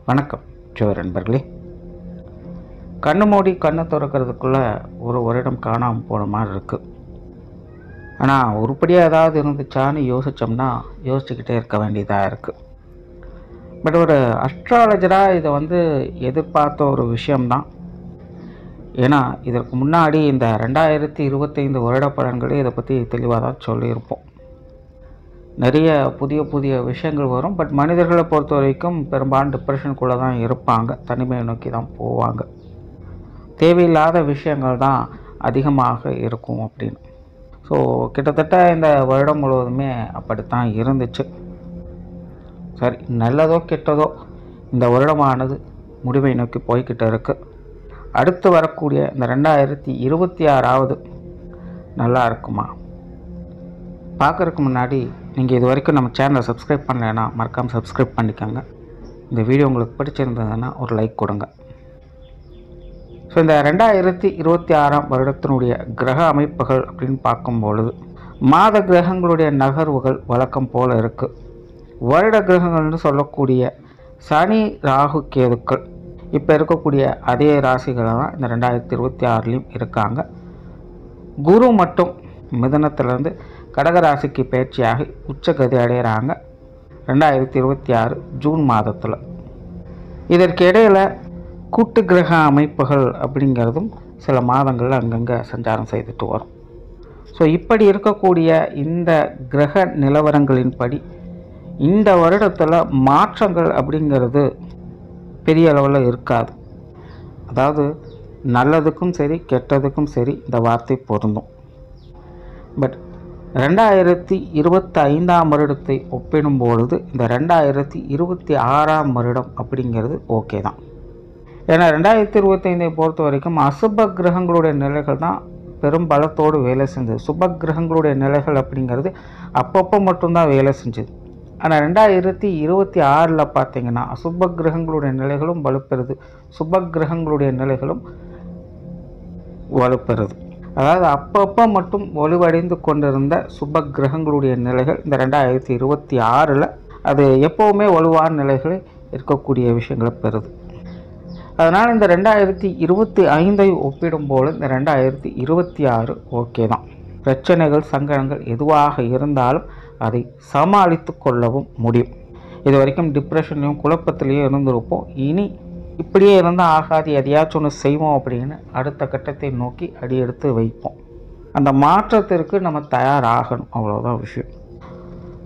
வணக்கம் ஜோர் நண்பர்களே. கண்ணு மூடி கண்ணை திறக்கிறதுக்குள்ளே ஒரு வருடம் காணாமல் போன மாதிரி இருக்குது. ஆனால் உருப்படியாக ஏதாவது இருந்துச்சான்னு யோசித்தோம்னா யோசிச்சுக்கிட்டே இருக்க வேண்டியதாக இருக்குது. பட் ஒரு அஸ்ட்ராலஜராக இதை எதிர்பார்த்த ஒரு விஷயம்தான். ஏன்னா இதற்கு முன்னாடி இந்த 2025 வருட பலன்களே இதை பற்றி தெளிவாக தான் சொல்லியிருப்போம். நிறைய புதிய விஷயங்கள் வரும். பட் மனிதர்களை பொறுத்த வரைக்கும் பெரும்பாலும் டிப்ரெஷனுக்குள்ளே தான் இருப்பாங்க, தனிமையை நோக்கி தான் போவாங்க. தேவையில்லாத விஷயங்கள் தான் அதிகமாக இருக்கும் அப்படின்னு. ஸோ கிட்டத்தட்ட இந்த வருடம் முழுவதுமே அப்படித்தான் இருந்துச்சு. சரி, நல்லதோ கெட்டதோ இந்த வருடமானது முடிவை நோக்கி போய்கிட்டு இருக்குது. அடுத்து வரக்கூடிய இந்த 2026 நல்லா இருக்குமா? பார்க்குறதுக்கு முன்னாடி நீங்கள் இது வரைக்கும் நம்ம சேனலை சப்ஸ்கிரைப் பண்ணலைன்னா மறக்காமல் சப்ஸ்கிரைப் பண்ணிக்கோங்க. இந்த வீடியோ உங்களுக்கு பிடிச்சிருந்ததுன்னா ஒரு லைக் கொடுங்க. ஸோ இந்த 2026 வருடத்தினுடைய கிரக அமைப்புகள் அப்படின்னு பார்க்கும்பொழுது மாத கிரகங்களுடைய நகர்வுகள் வழக்கம் போல் இருக்குது. வருட கிரகங்கள்னு சொல்லக்கூடிய சனி, ராகு, கேதுக்கள் இப்போ இருக்கக்கூடிய அதே ராசிகளை தான் இந்த 2026லையும் இருக்காங்க. குரு மட்டும் மிதுனத்திலேருந்து கடகராசிக்கு பயிற்சியாகி உச்சகதி அடைகிறாங்க 2026 ஜூன் மாதத்தில். இதற்கு இடையில் கூட்டு கிரக அமைப்புகள் அப்படிங்கிறதும் சில மாதங்களில் அங்கங்கே சஞ்சாரம் செய்துட்டு வரும். ஸோ இப்படி இருக்கக்கூடிய இந்த கிரக நிலவரங்களின்படி இந்த வருடத்தில் மாற்றங்கள் அப்படிங்கிறது பெரிய அளவில் இருக்காது. அதாவது நல்லதுக்கும் சரி கெட்டதுக்கும் சரி இந்த வார்த்தை பொருந்தும். பட் 2025 வருடத்தை ஒப்பிடும்பொழுது இந்த 2026 வருடம் அப்படிங்கிறது ஓகே தான். ஏன்னா 2025 பொறுத்த வரைக்கும் அசுப கிரகங்களுடைய நிலைகள் தான் பெரும் பலத்தோடு வேலை செஞ்சது. சுப கிரகங்களுடைய நிலைகள் அப்படிங்கிறது அப்பப்போ மட்டும்தான் வேலை செஞ்சது. ஆனால் 2026 பார்த்தீங்கன்னா அசுப கிரகங்களுடைய நிலைகளும் வலுப்பெறுது, சுப கிரகங்களுடைய நிலைகளும் வலுப்பெறுது. அதாவது அப்பப்போ மட்டும் வலுவடைந்து கொண்டிருந்த சுப கிரகங்களுடைய நிலைகள் இந்த 2026 அது எப்போவுமே வலுவான நிலைகளில் இருக்கக்கூடிய விஷயங்களை பெறுது. அதனால் இந்த 2025 ஒப்பிடும்போது இந்த 2026 ஓகே தான். பிரச்சனைகள், சங்கடங்கள் எதுவாக இருந்தாலும் அதை சமாளித்து கொள்ளவும் முடியும். இது வரைக்கும் டிப்ரெஷன்லையும் குழப்பத்திலையும் இருந்திருப்போம். இனி இப்படியே இருந்தால் ஆகாது, எதையாச்சும் ஒன்று செய்வோம் அப்படின்னு அடுத்த கட்டத்தை நோக்கி அடியெடுத்து வைப்போம். அந்த மாற்றத்திற்கு நம்ம தயாராகணும், அவ்வளோதான் விஷயம்.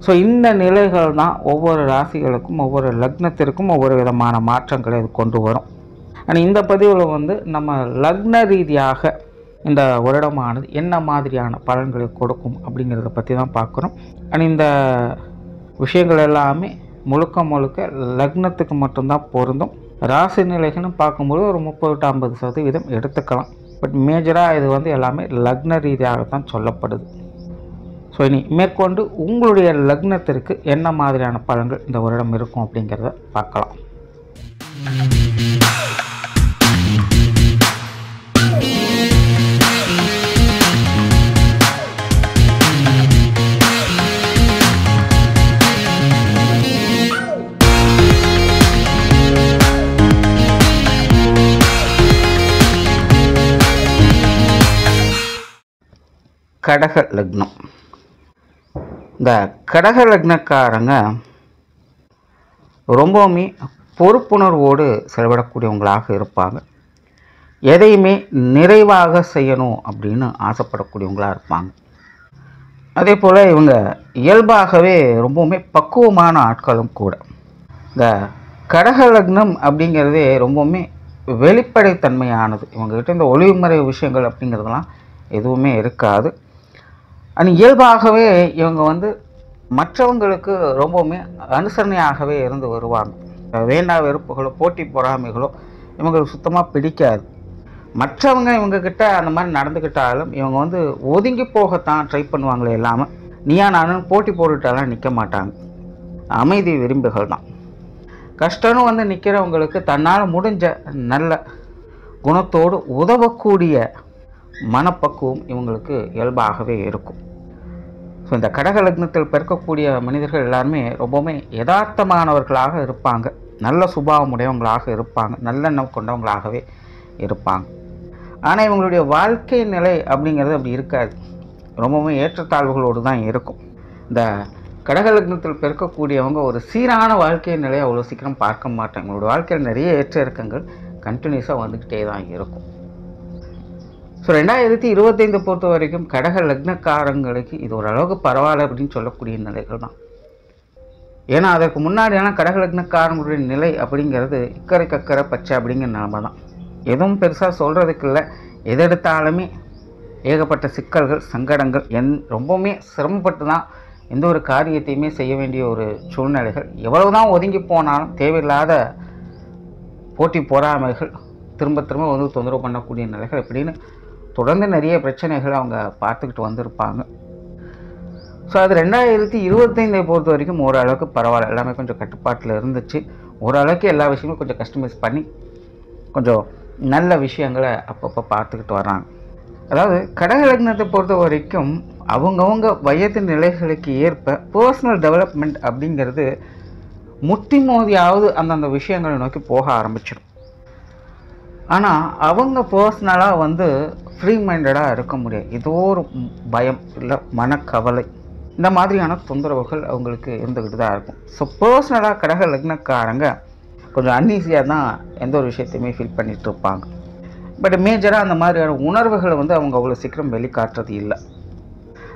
ஸோ இந்த நிலைகள் தான் ஒவ்வொரு ராசிகளுக்கும் ஒவ்வொரு லக்னத்திற்கும் ஒவ்வொரு விதமான மாற்றங்களை அது கொண்டு வரும். ஆனால் இந்த பதிவில் நம்ம லக்ன ரீதியாக இந்த வருடமானது என்ன மாதிரியான பலன்களை கொடுக்கும் அப்படிங்கிறத பற்றி தான் பார்க்குறோம். ஆனால் இந்த விஷயங்கள் எல்லாமே முழுக்க லக்னத்துக்கு மட்டும்தான் பொருந்தும். ராசி நிலைகள்னு பார்க்கும்போது ஒரு 30-50% எடுத்துக்கலாம். பட் மேஜராக இது எல்லாமே லக்ன ரீதியாகத்தான் சொல்லப்படுது. ஸோ இனி மேற்கொண்டு உங்களுடைய லக்னத்திற்கு என்ன மாதிரியான பலன்கள் இந்த வருடம் இருக்கும் அப்படிங்கிறத பார்க்கலாம். கடக லக்னம். இந்த கடக லக்னக்காரங்க ரொம்பவுமே பொறுப்புணர்வோடு செயல்படக்கூடியவங்களாக இருப்பாங்க. எதையுமே நிறைவாக செய்யணும் அப்படின்னு ஆசைப்படக்கூடியவங்களாக இருப்பாங்க. அதே போல் இவங்க இயல்பாகவே ரொம்பவுமே பக்குவமான ஆட்களும் கூட. இந்த கடக லக்னம் அப்படிங்கிறதே ரொம்பவுமே வெளிப்படைத்தன்மையானது. இவங்ககிட்ட இந்த ஒளிவுமறை விஷயங்கள் அப்படிங்கிறதுலாம் எதுவுமே இருக்காது. ஆனால் இயல்பாகவே இவங்க மற்றவங்களுக்கு ரொம்பவுமே அனுசரணையாகவே இருந்து வருவாங்க. வேண்டா வெறுப்புகளோ போட்டி பொறாமைகளோ இவங்களுக்கு சுத்தமாக பிடிக்காது. மற்றவங்க இவங்கக்கிட்ட அந்த மாதிரி நடந்துக்கிட்டாலும் இவங்க ஒதுங்கி போகத்தான் ட்ரை பண்ணுவாங்களே இல்லாமல் நீயா நானும் போட்டி போட்டுட்டாலாம் நிற்க மாட்டாங்க. அமைதி விரும்பிகள் தான். கஷ்டம்னு நிற்கிறவங்களுக்கு தன்னால் முடிஞ்ச நல்ல குணத்தோடு உதவக்கூடிய மனப்பக்குவம் இவங்களுக்கு இயல்பாகவே இருக்கும். ஸோ ஸோ இந்த கடக லக்னத்தில் பிறக்கக்கூடிய மனிதர்கள் எல்லாருமே ரொம்பவுமே யதார்த்தமானவர்களாக இருப்பாங்க, நல்ல சுபாவம் உடையவங்களாக இருப்பாங்க, நல்லெண்ணம் கொண்டவங்களாகவே இருப்பாங்க. ஆனால் இவங்களுடைய வாழ்க்கை நிலை அப்படிங்கிறது அப்படி இருக்காது, ரொம்பவுமே ஏற்றத்தாழ்வுகளோடு தான் இருக்கும். இந்த கடக லக்னத்தில் பிறக்கக்கூடியவங்க ஒரு சீரான வாழ்க்கை நிலையை அவ்வளோ சீக்கிரம் பார்க்க மாட்டாங்க. இவங்களோட வாழ்க்கையில் நிறைய ஏற்ற இறக்கங்கள் கண்டினியூஸாக வந்துக்கிட்டே தான் இருக்கும். ஸோ 2025 பொறுத்த வரைக்கும் கடக லக்னக்காரங்களுக்கு இது ஓரளவுக்கு பரவாயில்ல அப்படின்னு சொல்லக்கூடிய நிலைகள் தான். ஏன்னா அதற்கு முன்னாடியான கடக லக்னக்காரங்களுடைய நிலை அப்படிங்கிறது இக்கரை கக்கரை பச்சை அப்படிங்கிற நிலைமை தான். எதுவும் பெருசாக சொல்கிறதுக்கு இல்லை, எதெடுத்தாலுமே ஏகப்பட்ட சிக்கல்கள், சங்கடங்கள், ரொம்பவுமே சிரமப்பட்டு தான் எந்த ஒரு காரியத்தையுமே செய்ய வேண்டிய ஒரு சூழ்நிலைகள். எவ்வளவு தான் ஒதுங்கி போனாலும் தேவையில்லாத போட்டி பொறாமைகள் திரும்ப திரும்ப வந்து தொந்தரவு பண்ணக்கூடிய நிலைகள் இப்படின்னு தொடர்ந்து நிறைய பிரச்சனைகளை அவங்க பார்த்துக்கிட்டு வந்திருப்பாங்க. ஸோ அது 2025 பொறுத்த வரைக்கும் ஓரளவுக்கு பரவாயில்ல, எல்லாமே கொஞ்சம் கட்டுப்பாட்டில் இருந்துச்சு. ஓரளவுக்கு எல்லா விஷயமும் கொஞ்சம் கஸ்டமைஸ் பண்ணி கொஞ்சம் நல்ல விஷயங்களை அப்பப்போ பார்த்துக்கிட்டு வர்றாங்க. அதாவது கடக லக்னத்தை பொறுத்த வரைக்கும் அவங்கவுங்க வயது நிலைகளுக்கு ஏற்ப பர்சனல் டெவலப்மெண்ட் அப்படிங்கிறது முட்டி மோதியாவது அந்தந்த விஷயங்களை நோக்கி போக ஆரம்பிச்சிடும். ஆனால் அவங்க பர்சனலாக வந்து ஃப்ரீ மைண்டடாக இருக்க முடியாது. ஏதோ ஒரு பயம் இல்லை மனக்கவலை இந்த மாதிரியான தொந்தரவுகள் அவங்களுக்கு இருந்துக்கிட்டு தான் இருக்கும். ஸோ பர்சனலாக கடக லக்னக்காரங்க கொஞ்சம் அன்ஈஸியாக தான் எந்த ஒரு விஷயத்தையுமே ஃபீல் பண்ணிகிட்டு இருப்பாங்க. பட் மேஜராக அந்த மாதிரியான உணர்வுகளை வந்து அவங்க அவ்வளோ சீக்கிரம் வெளிக்காட்டுறது இல்லை.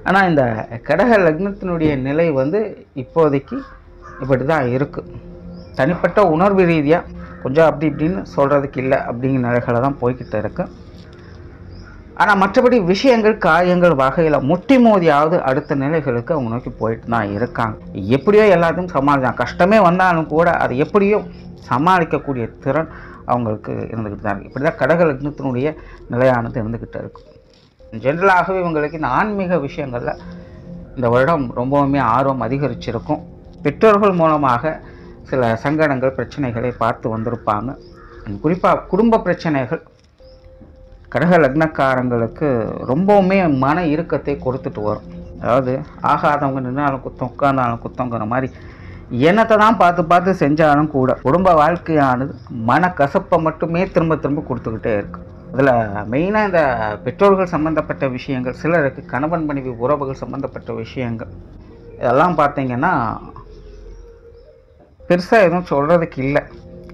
ஆனால் இந்த கடக லக்னத்தினுடைய நிலை வந்து இப்போதைக்கு இப்படி தான் இருக்குது. தனிப்பட்ட உணர்வு ரீதியாக கொஞ்சம் அப்படி இப்படின்னு சொல்கிறதுக்கு இல்லை அப்படிங்கிற நிலைகளை தான் போய்கிட்டு இருக்கு. ஆனால் மற்றபடி விஷயங்கள் காரியங்கள் வகையில் முட்டி மோதியாவது அடுத்த நிலைகளுக்கு அவங்க நோக்கி போயிட்டு தான் இருக்காங்க. எப்படியோ எல்லாத்தையும் சமாளிக்கலாம், கஷ்டமே வந்தாலும் கூட அதை எப்படியோ சமாளிக்கக்கூடிய திறன் அவங்களுக்கு இருந்துக்கிட்டு தான் இருக்குது. இப்படி தான் கடக லக்னத்தினுடைய நிலையானது இருந்துக்கிட்டு இருக்கும். ஜென்ரலாகவே இவங்களுக்கு இந்த ஆன்மீக விஷயங்களில் இந்த வருடம் ரொம்பவுமே ஆர்வம் அதிகரிச்சிருக்கும். பெற்றோர்கள் மூலமாக சில சங்கடங்கள் பிரச்சனைகளை பார்த்து வந்திருப்பாங்க. குறிப்பாக குடும்ப பிரச்சனைகள் கடக லக்னக்காரங்களுக்கு ரொம்பவுமே மன இறுக்கத்தை கொடுத்துட்டு வரும். அதாவது ஆகாதவங்க நின்னாலும் குத்தம், உட்கார்ந்தாலும் குத்தங்கிற மாதிரி எண்ணத்தை தான் பார்த்து பார்த்து செஞ்சாலும் கூட குடும்ப வாழ்க்கையானது மனக்கசப்பை மட்டுமே திரும்ப திரும்ப கொடுத்துக்கிட்டே இருக்கு. அதில் மெயினாக இந்த பெற்றோர்கள் சம்மந்தப்பட்ட விஷயங்கள், சிலருக்கு கணவன் மனைவி உறவுகள் சம்மந்தப்பட்ட விஷயங்கள், இதெல்லாம் பார்த்தீங்கன்னா பெருசாக எதுவும் சொல்கிறதுக்கு இல்லை.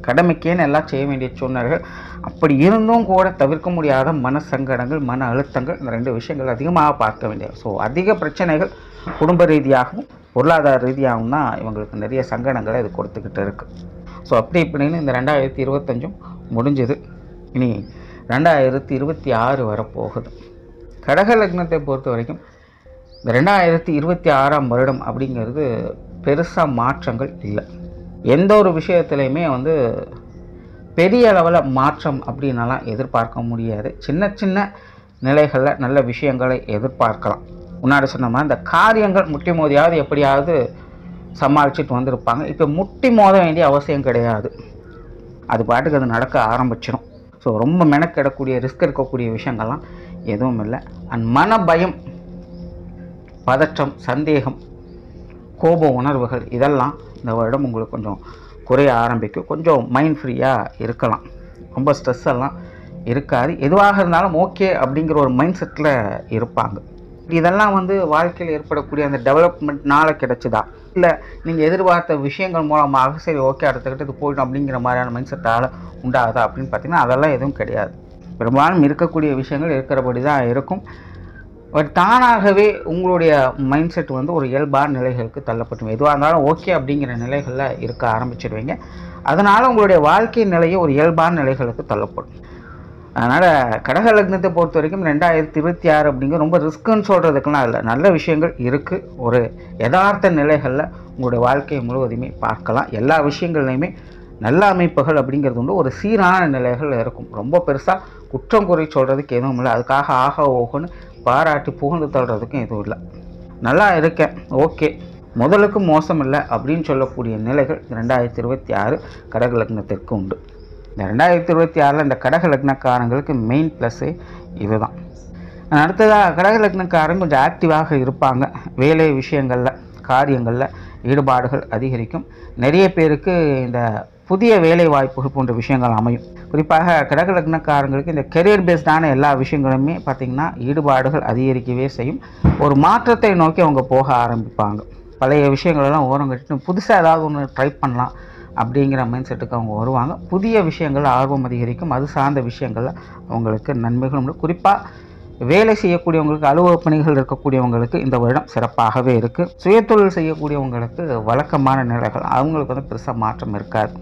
கடமைக்கேன்னு எல்லாம் செய்ய வேண்டிய சூழ்நிலைகள். அப்படி இருந்தும் கூட தவிர்க்க முடியாத மன சங்கடங்கள், மன அழுத்தங்கள், இந்த ரெண்டு விஷயங்கள் அதிகமாக பார்க்க வேண்டியது. ஸோ அதிக பிரச்சனைகள் குடும்ப ரீதியாகவும் பொருளாதார ரீதியாகவும் தான் இவங்களுக்கு நிறைய சங்கடங்களை இது கொடுத்துக்கிட்டு இருக்குது. ஸோ அப்படி இப்படின்னு இந்த 2025 முடிஞ்சது. இனி 2026 வரப்போகுது. கடக லக்னத்தை பொறுத்த வரைக்கும் இந்த 2026ஆம் வருடம் அப்படிங்கிறது பெருசாக மாற்றங்கள் இல்லை. எந்த ஒரு விஷயத்துலையுமே வந்து பெரிய அளவில் மாற்றம் அப்படின்னலாம் எதிர்பார்க்க முடியாது. சின்ன சின்ன நிலைகளில் நல்ல விஷயங்களை எதிர்பார்க்கலாம். முன்னாடி சொன்ன மாதிரி இந்த காரியங்கள் முட்டி மோதியாவது எப்படியாவது சமாளிச்சுட்டு வந்திருப்பாங்க. இப்போ முட்டி மோத வேண்டிய அவசியம் கிடையாது, அது பாட்டுக்கு அது நடக்க ஆரம்பிச்சிடும். ஸோ ரொம்ப மெனக்கெடக்கூடிய ரிஸ்க் இருக்கக்கூடிய விஷயங்கள்லாம் எதுவும் இல்லை. அண்ட் மன பயம், பதற்றம், சந்தேகம், கோப உணர்வுகள் இதெல்லாம் இந்த வருடம் உங்களுக்கு கொஞ்சம் குறைய ஆரம்பிக்கும். கொஞ்சம் மைண்ட் ஃப்ரீயாக இருக்கலாம், ரொம்ப ஸ்ட்ரெஸ் எல்லாம் இருக்காது. எதுவாக இருந்தாலும் ஓகே அப்படிங்கிற ஒரு மைண்ட் செட்டில் இருப்பாங்க. இதெல்லாம் வந்து வாழ்க்கையில் ஏற்படக்கூடிய அந்த டெவலப்மெண்ட்னால கிடைச்சிதா, இல்லை நீங்கள் எதிர்பார்த்த விஷயங்கள் மூலமாக சரி ஓகே அடுத்தக்கிட்ட இது போய்டும் அப்படிங்கிற மாதிரியான மைண்ட் செட்டால் உண்டாகுதா அப்படின்னு பார்த்தீங்கன்னா அதெல்லாம் எதுவும் கிடையாது. பெரும்பாலும் இருக்கக்கூடிய விஷயங்கள் இருக்கிறபடி தான் இருக்கும். பட் தானாகவே உங்களுடைய மைண்ட் செட் வந்து ஒரு இயல்பான நிலைகளுக்கு தள்ளப்பட்டு எதுவாக இருந்தாலும் ஓகே அப்படிங்கிற நிலைகளில் இருக்க ஆரம்பிச்சிடுவீங்க. அதனால் உங்களுடைய வாழ்க்கை நிலையை ஒரு இயல்பான நிலைகளுக்கு தள்ளப்படும். அதனால் கடக லக்னத்தை பொறுத்த வரைக்கும் 2026 அப்படிங்கிற ரொம்ப ரிஸ்க்குன்னு சொல்கிறதுக்கெல்லாம் இல்லை, நல்ல விஷயங்கள் இருக்குது. ஒரு யதார்த்த நிலைகளில் உங்களுடைய வாழ்க்கையை முழுவதுமே பார்க்கலாம். எல்லா விஷயங்கள்லையுமே நல்ல அமைப்புகள் அப்படிங்கிறது உண்டு. ஒரு சீரான நிலைகள் இருக்கும். ரொம்ப பெருசாக குற்றம் குறை சொல்கிறதுக்கு எதுவும் இல்லை. அதுக்காக ஆக ஓகோன்னு பாராட்டி புகழ்ந்து தள்ளுறதுக்கும் எதுவும் இல்லை. நல்லா இருக்கேன் ஓகே, முதலுக்கு மோசம் இல்லை அப்படின்னு சொல்லக்கூடிய நிலைகள் 2026 கடக லக்னத்திற்கு உண்டு. இந்த 2026 இந்த கடக லக்னக்காரங்களுக்கு மெயின் ப்ளஸ்ஸே இதுதான். அடுத்ததாக கடக லக்னக்காரங்க கொஞ்சம் ஆக்டிவாக இருப்பாங்க. வேலை விஷயங்களில் காரியங்களில் ஈடுபாடுகள் அதிகரிக்கும். நிறைய பேருக்கு இந்த புதிய வேலை வாய்ப்புகள் போன்ற விஷயங்கள் அமையும். குறிப்பாக கடக லக்னக்காரங்களுக்கு இந்த கெரியர் பேஸ்டான எல்லா விஷயங்களுமே பார்த்திங்கன்னா ஈடுபாடுகள் அதிகரிக்கவே செய்யும். ஒரு மாற்றத்தை நோக்கி அவங்க போக ஆரம்பிப்பாங்க. பழைய விஷயங்களெல்லாம் ஓரம் கட்டிட்டு புதுசாக ஏதாவது ஒன்று ட்ரை பண்ணலாம் அப்படிங்கிற மைண்ட் செட்டுக்கு அவங்க வருவாங்க. புதிய விஷயங்கள் ஆர்வம் அதிகரிக்கும். அது சார்ந்த விஷயங்களில் அவங்களுக்கு நன்மைகளும் உண்டு. குறிப்பாக வேலை செய்யக்கூடியவங்களுக்கு, அலுவலக பணிகள் இருக்கக்கூடியவங்களுக்கு இந்த வருடம் சிறப்பாகவே இருக்குது. சுயதொழில் செய்யக்கூடியவங்களுக்கு வழக்கமான நிலைகள் அவங்களுக்கு வந்து பெருசாக மாற்றம் இருக்காது.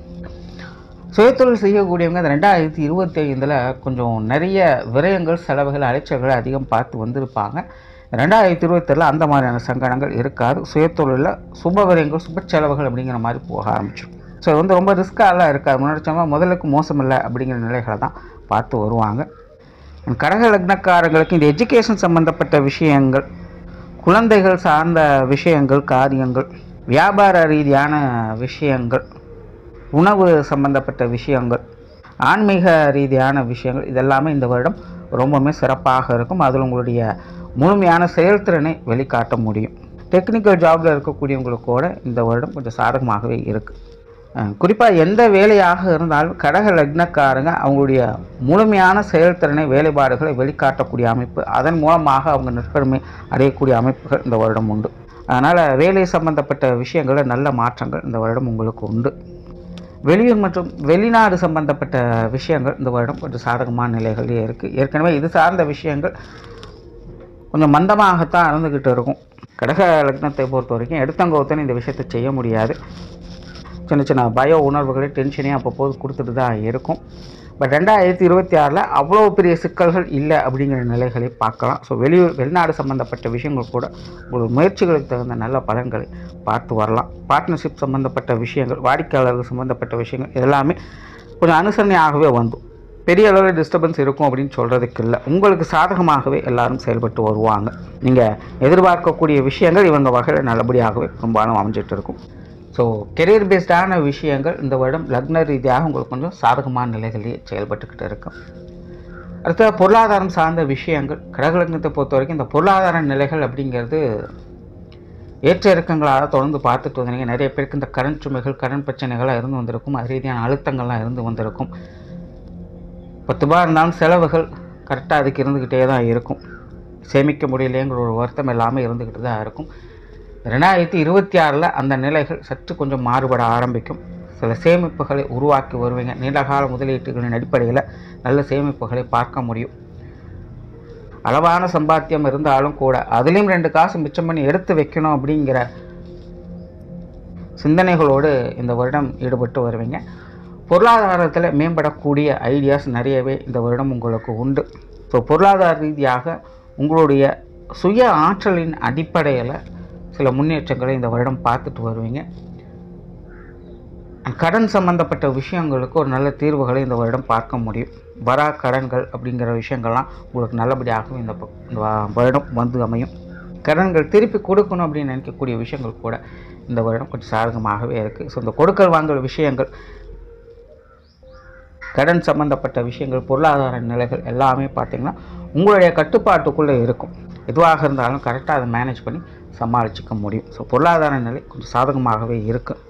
சுயதொழில் செய்யக்கூடியவங்க இந்த 2025 கொஞ்சம் நிறைய விரயங்கள், செலவுகள், அலைச்சல்கள் அதிகம் பார்த்து வந்திருப்பாங்க. 2026 அந்த மாதிரியான சங்கடங்கள் இருக்காது. சுயதொழிலில் சுப விரயங்கள், சுப செலவுகள் அப்படிங்கிற மாதிரி போக ஆரம்பிச்சிடும். ஸோ இது வந்து ரொம்ப ரிஸ்க்காலாம் இருக்காது. முன்னாடி முதலுக்கு மோசம் இல்லை அப்படிங்கிற நிலைகளை தான் பார்த்து வருவாங்க. கடக லக்னக்காரங்களுக்கு இந்த எஜுகேஷன் சம்மந்தப்பட்ட விஷயங்கள், குழந்தைகள் சார்ந்த விஷயங்கள், காரியங்கள், வியாபார ரீதியான விஷயங்கள், உணவு சம்பந்தப்பட்ட விஷயங்கள், ஆன்மீக ரீதியான விஷயங்கள், இதெல்லாமே இந்த வருடம் ரொம்பவுமே சிறப்பாக இருக்கும். அதில் உங்களுடைய முழுமையான செயல்திறனை வெளிக்காட்ட முடியும். டெக்னிக்கல் ஜாபில் இருக்கக்கூடியவங்களுக்கு கூட இந்த வருடம் கொஞ்சம் சாதகமாகவே இருக்குது. குறிப்பாக எந்த வேலையாக இருந்தாலும் கடக லக்னக்காரங்க அவங்களுடைய முழுமையான செயல்திறனை, வேலைப்பாடுகளை வெளிக்காட்டக்கூடிய அமைப்பு, அதன் மூலமாக அவங்க நற்பெருமை அடையக்கூடிய அமைப்புகள் இந்த வருடம் உண்டு. அதனால் வேலை சம்பந்தப்பட்ட விஷயங்களில் நல்ல மாற்றங்கள் இந்த வருடம் உங்களுக்கு உண்டு. வெளியூர் மற்றும் வெளிநாடு சம்பந்தப்பட்ட விஷயங்கள் இந்த வருடம் கொஞ்சம் சாதகமான நிலைகளே இருக்குது. ஏற்கனவே இது சார்ந்த விஷயங்கள் கொஞ்சம் மந்தமாகத்தான் இருந்துக்கிட்டு இருக்கும். கடக லக்னத்தை பொறுத்த வரைக்கும் எடுத்தங்கோத்தனை இந்த விஷயத்தை செய்ய முடியாது. சின்ன சின்ன பய உணர்வுகளை, டென்ஷனே அப்பப்போது கொடுத்துட்டு தான் இருக்கும். பட் 2026 அவ்வளோ பெரிய சிக்கல்கள் இல்லை அப்படிங்கிற நிலைகளை பார்க்கலாம். ஸோ வெளிநாடு சம்மந்தப்பட்ட விஷயங்கள் கூட உங்கள் முயற்சிகளுக்கு தகுந்த நல்ல பலன்களை பார்த்து வரலாம். பார்ட்னர்ஷிப் சம்மந்தப்பட்ட விஷயங்கள், வாடிக்கையாளர்கள் சம்மந்தப்பட்ட விஷயங்கள் எல்லாமே கொஞ்சம் அனுசரணையாகவே வந்தும் பெரிய அளவில் டிஸ்டர்பன்ஸ் இருக்கும் அப்படின்னு சொல்கிறதுக்கு இல்லை. உங்களுக்கு சாதகமாகவே எல்லாரும் செயல்பட்டு வருவாங்க. நீங்கள் எதிர்பார்க்கக்கூடிய விஷயங்கள் இவங்க வகையில் நல்லபடியாகவே பெரும்பாலும் அமைஞ்சிட்டு இருக்கும். ஸோ கெரியர் பேஸ்டான விஷயங்கள் இந்த வருடம் லக்ன ரீதியாக உங்களுக்கு கொஞ்சம் சாதகமான நிலைகளிலே செயல்பட்டுக்கிட்டு இருக்கும். அடுத்த பொருளாதாரம் சார்ந்த விஷயங்கள் கடக லக்னத்தை பொறுத்த வரைக்கும் இந்த பொருளாதார நிலைகள் அப்படிங்கிறது ஏற்ற இறக்கங்களாக தொடர்ந்து பார்த்துட்டு வந்தீங்க. நிறைய பேருக்கு இந்த கடன் சுமைகள், கடன் பிரச்சனைகளாக இருந்து வந்திருக்கும். அது ரீதியான அழுத்தங்கள்லாம் இருந்து வந்திருக்கும். 10 ரூபா இருந்தாலும் செலவுகள் கரெக்டாக அதுக்கு இருந்துக்கிட்டே தான் இருக்கும். சேமிக்க முடியலைங்கிற ஒரு வருத்தம் எல்லாமே இருந்துக்கிட்டு தான் இருக்கும். 2026 அந்த நிலைகள் சற்று கொஞ்சம் மாறுபட ஆரம்பிக்கும். சில சேமிப்புகளை உருவாக்கி வருவீங்க. நீண்டகால முதலீட்டுகளின் அடிப்படையில் நல்ல சேமிப்புகளை பார்க்க முடியும். அளவான சம்பாத்தியம் இருந்தாலும் கூட அதுலேயும் 2 காசு மிச்சம் பண்ணி எடுத்து வைக்கணும் அப்படிங்கிற சிந்தனைகளோடு இந்த வருடம் ஈடுபட்டு வருவீங்க. பொருளாதாரத்தில் மேம்படக்கூடிய ஐடியாஸ் நிறையவே இந்த வருடம் உங்களுக்கு உண்டு. ஸோ பொருளாதார ரீதியாக உங்களுடைய சுய ஆற்றலின் அடிப்படையில் சில முன்னேற்றங்களை இந்த வருடம் பார்த்துட்டு வருவீங்க. கடன் சம்பந்தப்பட்ட விஷயங்களுக்கு ஒரு நல்ல தீர்வுகளை இந்த வருடம் பார்க்க முடியும். வரா கடன்கள் அப்படிங்கிற விஷயங்கள்லாம் உங்களுக்கு நல்லபடியாகவும் இந்த வருடம் வந்து அமையும். கடன்கள் திருப்பி கொடுக்கணும் அப்படின்னு நினைக்கக்கூடிய விஷயங்கள் கூட இந்த வருடம் கொஞ்சம் சாதகமாகவே இருக்குது. ஸோ இந்த கொடுக்கல் வாங்கல் விஷயங்கள், கடன் சம்பந்தப்பட்ட விஷயங்கள், பொருளாதார நிலைகள் எல்லாமே பார்த்திங்கன்னா உங்களுடைய கட்டுப்பாட்டுக்குள்ளே இருக்கும். எதுவாக இருந்தாலும் கரெக்டாக அதை மேனேஜ் பண்ணி சமாளிச்சிக்க முடியும். ஸோ பொருளாதார நிலை கொஞ்சம் சாதகமாகவே இருக்குது.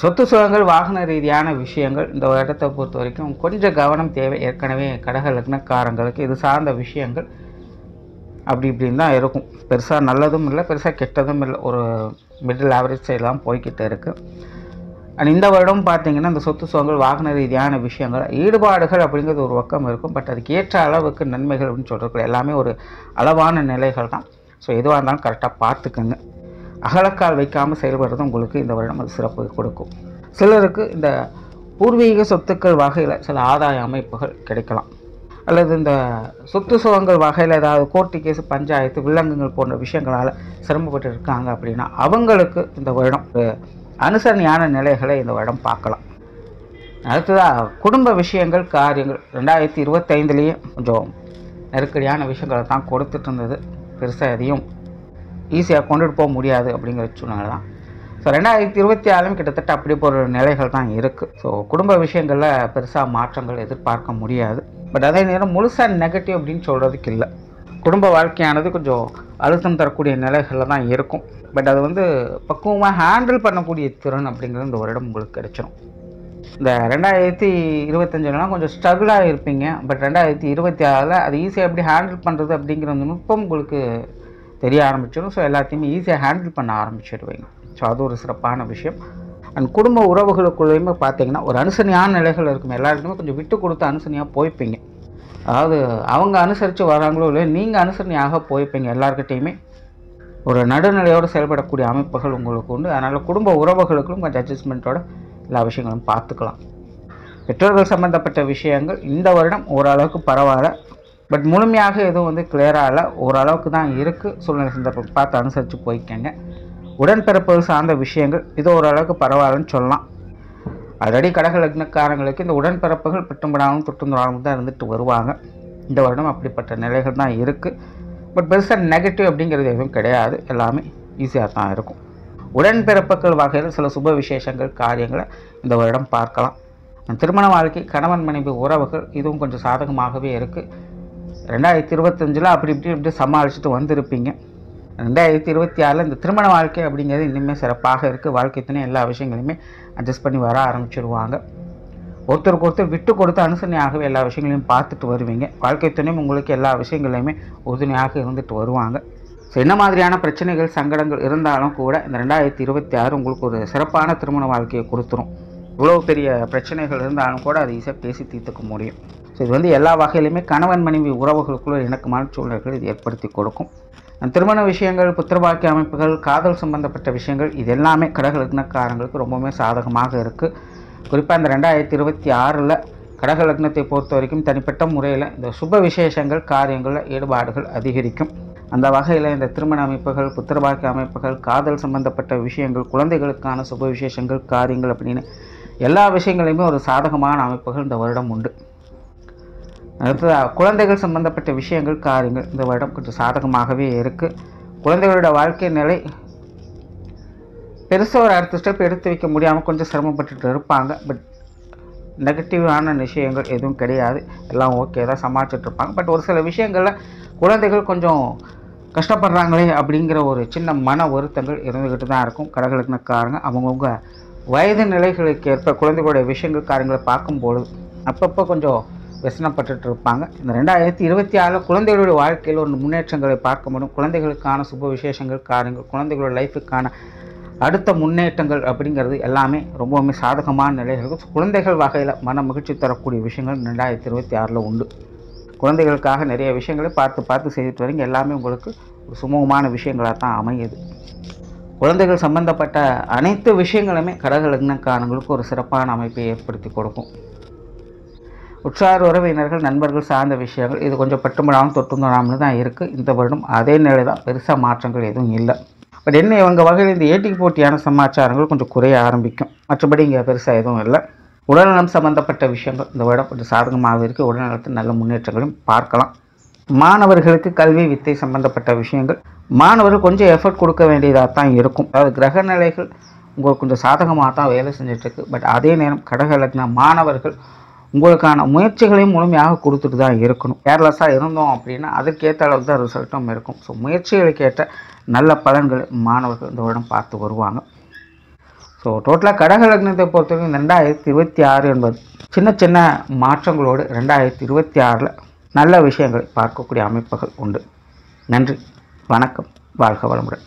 சொத்து சுகங்கள், வாகன ரீதியான விஷயங்கள் இந்த இடத்தை பொறுத்த வரைக்கும் கொஞ்சம் கவனம் தேவை. ஏற்கனவே கடக லக்னக்காரங்களுக்கு இது சார்ந்த விஷயங்கள் அப்படி இப்படின்னு தான் இருக்கும். பெருசாக நல்லதும் இல்லை, பெருசாக கெட்டதும் இல்லை, ஒரு மிடில் ஆவரேஜ் சைடெலாம் போய்கிட்டு இருக்குது. அண்ட் இந்த வருடம் பார்த்திங்கன்னா இந்த சொத்து சுகங்கள், வாகன ரீதியான விஷயங்கள், ஈடுபாடுகள் அப்படிங்கிறது ஒரு பக்கம் இருக்கும். பட் அதுக்கு ஏற்ற அளவுக்கு நன்மைகள் அப்படின்னு சொல்கிறது எல்லாமே ஒரு அளவான நிலைகள் தான். ஸோ எதுவாக இருந்தாலும் கரெக்டாக பார்த்துக்குங்க. அகலக்கால் வைக்காமல் செயல்படுறது உங்களுக்கு இந்த வருடம் அது சிறப்பு கொடுக்கும். சிலருக்கு இந்த பூர்வீக சொத்துக்கள் வகையில் சில ஆதாய அமைப்புகள் கிடைக்கலாம். அல்லது இந்த சொத்து சுகங்கள் வகையில் ஏதாவது கோர்ட்டு கேஸு, பஞ்சாயத்து, வில்லங்கங்கள் போன்ற விஷயங்களால் சிரமப்பட்டு இருக்காங்க அப்படின்னா அவங்களுக்கு இந்த வருடம் அனுசரணையான நிலைகளை இந்த வருடம் பார்க்கலாம். அடுத்ததாக குடும்ப விஷயங்கள், காரியங்கள் 2025 கொஞ்சம் நெருக்கடியான விஷயங்களை தான் கொடுத்துட்டு இருந்தது. பெருசாக எதையும் ஈஸியாக கொண்டுட்டு போக முடியாது அப்படிங்கிற சூழ்நிலை தான். ஸோ 2026 கிட்டத்தட்ட அப்படி ஒரு நிலைகள் தான் இருக்குது. ஸோ குடும்ப விஷயங்களில் பெருசாக மாற்றங்கள் எதிர்பார்க்க முடியாது. பட் அதே நேரம் முழுசாக நெகட்டிவ் அப்படின்னு சொல்கிறதுக்கு இல்லை. குடும்ப வாழ்க்கையானது கொஞ்சம் அழுத்தம் தரக்கூடிய நிலைகளில் தான் இருக்கும். பட் அது பக்குவமாக ஹேண்டில் பண்ணக்கூடிய திறன் அப்படிங்கிறது இந்த வருடம் உங்களுக்கு கிடைச்சிடும். இந்த 2025லாம் கொஞ்சம் ஸ்ட்ரகிளாக இருப்பீங்க. பட் 2026 அது ஈஸியாக எப்படி ஹேண்டில் பண்ணுறது அப்படிங்கிற நுட்பம் உங்களுக்கு தெரிய ஆரம்பிச்சிடும். ஸோ எல்லாத்தையுமே ஈஸியாக ஹேண்டில் பண்ண ஆரம்பிச்சிடுவீங்க. ஸோ அது ஒரு சிறப்பான விஷயம். அண்ட் குடும்ப உறவுகளுக்குள்ளேயுமே பார்த்தீங்கன்னா ஒரு அனுசரணையான நிலைகள் இருக்கும். எல்லாருக்குமே கொஞ்சம் விட்டு கொடுத்து அனுசரணையாக போய்ப்பீங்க. அதாவது அவங்க அனுசரித்து வராங்களோ இல்லையோ நீங்கள் அனுசரணையாக போய்ப்பீங்க. எல்லாருக்கிட்டையுமே ஒரு நடுநிலையோடு செயல்படக்கூடிய அமைப்புகள் உங்களுக்கு உண்டு. அதனால் குடும்ப உறவுகளுக்கும் கொஞ்சம் அட்ஜஸ்ட்மெண்ட்டோட எல்லா விஷயங்களும் பார்த்துக்கலாம். பெற்றோர்கள் சம்மந்தப்பட்ட விஷயங்கள் இந்த வருடம் ஓரளவுக்கு பரவாயில்ல. பட் முழுமையாக எதுவும் கிளியராக இல்லை. ஓரளவுக்கு தான் இருக்குது. சூழ்நிலை சந்தர்ப்பம் பார்த்து அனுசரித்து போய்க்கங்க. உடன்பிறப்புகள் சார்ந்த விஷயங்கள் இது ஓரளவுக்கு பரவாயில்லன்னு சொல்லலாம். ஆல்ரெடி கடக லக்னக்காரங்களுக்கு இந்த உடன்பிறப்புகள் பிட்டும்படாமல் தொட்டுந்துடாமல் தான் இருந்துட்டு வருவாங்க. இந்த வருடம் அப்படிப்பட்ட நிலைகள் தான் இருக்குது. பட் பெருசாக நெகட்டிவ் அப்படிங்கிறது எதுவும் கிடையாது. எல்லாமே ஈஸியாக தான் இருக்கும். உடன்பிறப்புகள் வகையில் சில சுப விசேஷங்கள் காரியங்களை இந்த வருடம் பார்க்கலாம். திருமண வாழ்க்கை கணவன் மனைவி உறவுகள் இதுவும் கொஞ்சம் சாதகமாகவே இருக்குது. 2025 அப்படி இப்படி சமாளிச்சுட்டு வந்திருப்பீங்க. 2026 இந்த திருமண வாழ்க்கை அப்படிங்கிறது இன்னுமே சிறப்பாக இருக்குது. வாழ்க்கை துணை எல்லா விஷயங்களையுமே அட்ஜஸ்ட் பண்ணி வர ஆரம்பிச்சிடுவாங்க. ஒருத்தருக்கு ஒருத்தர் விட்டு கொடுத்து அனுசரணையாகவே எல்லா விஷயங்களையும் பார்த்துட்டு வருவீங்க. வாழ்க்கை துணையும் உங்களுக்கு எல்லா விஷயங்களையுமே உறுதுணையாக இருந்துட்டு வருவாங்க. ஸோ என்ன மாதிரியான பிரச்சனைகள் சங்கடங்கள் இருந்தாலும் கூட இந்த 2026 உங்களுக்கு ஒரு சிறப்பான திருமண வாழ்க்கையை கொடுத்துரும். இவ்வளோ பெரிய பிரச்சனைகள் இருந்தாலும் கூட அதை ஈஸியாக பேசி தீர்த்துக்க முடியும். ஸோ இது எல்லா வகையிலுமே கணவன் மனைவி உறவுகளுக்குள்ள இணக்கமான சூழ்நிலைகள் இது ஏற்படுத்தி கொடுக்கும். திருமண விஷயங்கள், புத்திரபாக்கிய அமைப்புகள், காதல் சம்பந்தப்பட்ட விஷயங்கள் இது எல்லாமே கடக லக்னக்காரங்களுக்கு ரொம்பவுமே சாதகமாக இருக்குது. குறிப்பாக இந்த 2026 கடக லக்னத்தை பொறுத்த வரைக்கும் தனிப்பட்ட முறையில் இந்த சுப விசேஷங்கள் காரியங்களில் ஈடுபாடுகள் அதிகரிக்கும். அந்த வகையில் இந்த திருமண அமைப்புகள், புத்திரபாக்கிய அமைப்புகள், காதல் சம்பந்தப்பட்ட விஷயங்கள், குழந்தைகளுக்கான சுப விசேஷங்கள் காரியங்கள் அப்படின்னு எல்லா விஷயங்களையுமே ஒரு சாதகமான அமைப்புகள் இந்த வருடம் உண்டு. அடுத்தது குழந்தைகள் சம்பந்தப்பட்ட விஷயங்கள் காரியங்கள் இந்த வருடம் கொஞ்சம் சாதகமாகவே இருக்குது. குழந்தைகளோட வாழ்க்கை நிலை பெருசாக ஒரு அடுத்த ஸ்டெப் எடுத்து வைக்க முடியாமல் கொஞ்சம் சிரமப்பட்டுட்டு இருப்பாங்க. பட் நெகட்டிவான விஷயங்கள் எதுவும் கிடையாது. எல்லாம் ஓகே தான் சமாளிச்சுட்டு இருப்பாங்க. பட் ஒரு சில விஷயங்களில் குழந்தைகள் கொஞ்சம் கஷ்டப்படுறாங்களே அப்படிங்கிற ஒரு சின்ன மன வருத்தங்கள் இருந்துக்கிட்டு தான் இருக்கும். கடக லக்னக்காரங்க அவங்கவுங்க வயது நிலைகளுக்கு ஏற்ப குழந்தைகளுடைய விஷயங்கள் காரியங்களை பார்க்கும்பொழுது அப்பப்போ கொஞ்சம் व्यसनப்பட்டு இருப்பாங்க. இந்த 2026 குழந்தைகளுடைய வாழ்க்கையில் ஒரு முன்னேற்றங்களை பார்க்க முடியும். குழந்தைகளுக்கான சுப விசேஷங்கள் காரியங்கள், குழந்தைகளோட லைஃபுக்கான அடுத்த முன்னேற்றங்கள் அப்படிங்கிறது எல்லாமே ரொம்பவுமே சாதகமான நிலைகள். குழந்தைகள் வகையில் மன மகிழ்ச்சி தரக்கூடிய விஷயங்கள் 2026 உண்டு. குழந்தைகளுக்காக நிறைய விஷயங்களை பார்த்து செய்துட்டு வரீங்க. எல்லாமே உங்களுக்கு ஒரு சுமூகமான விஷயங்களாக தான் அமையுது. குழந்தைகள் சம்பந்தப்பட்ட அனைத்து விஷயங்களுமே கடக லக்னக்காரங்களுக்கு ஒரு சிறப்பான அமைப்பை ஏற்படுத்தி கொடுக்கும். உற்றார் உறவினர்கள் நண்பர்கள் சார்ந்த விஷயங்கள் இது கொஞ்சம் பட்டுமடாமல் தொட்டுங்கடாமல் தான் இருக்குது. இந்த வருடம் அதே நிலை தான், பெருசாக மாற்றங்கள் எதுவும் இல்லை. பட் என்ன இவங்க வகையில் இந்த ஏட்டிக்கு போட்டியான சமாச்சாரங்கள் கொஞ்சம் குறைய ஆரம்பிக்கும். மற்றபடி இங்கே பெருசாக எதுவும் இல்லை. உடல்நலம் சம்பந்தப்பட்ட விஷயங்கள் இந்த வருடம் கொஞ்சம் சாதகமாக இருக்குது. உடல்நலத்தில் நல்ல முன்னேற்றங்களும் பார்க்கலாம். மாணவர்களுக்கு கல்வி வித்தை சம்பந்தப்பட்ட விஷயங்கள் மாணவர்கள் கொஞ்சம் எஃபர்ட் கொடுக்க வேண்டியதாக தான் இருக்கும். அதாவது கிரக நிலைகள் உங்களுக்கு கொஞ்சம் சாதகமாக தான் வேலை செஞ்சிட்ருக்கு. பட் அதே நேரம் கடக லக்ன மாணவர்கள் உங்களுக்கான முயற்சிகளையும் முழுமையாக கொடுத்துட்டு தான் இருக்கணும். கேர்லெஸ்ஸாக இருந்தோம் அப்படின்னா அதற்கேற்ற அளவுக்கு தான் ரிசல்ட்டும் இருக்கும். ஸோ முயற்சிகளுக்கு ஏற்ற நல்ல பலன்கள் மாணவர்கள் இந்த வருடம் பார்த்து வருவாங்க. ஸோ டோட்டலாக கடக லக்னத்தை பொறுத்தவரைக்கும் 2026 என்பது சின்ன சின்ன மாற்றங்களோடு 2026 நல்ல விஷயங்களை பார்க்கக்கூடிய அமைப்புகள் உண்டு. நன்றி, வணக்கம், வாழ்க வளமுடன்.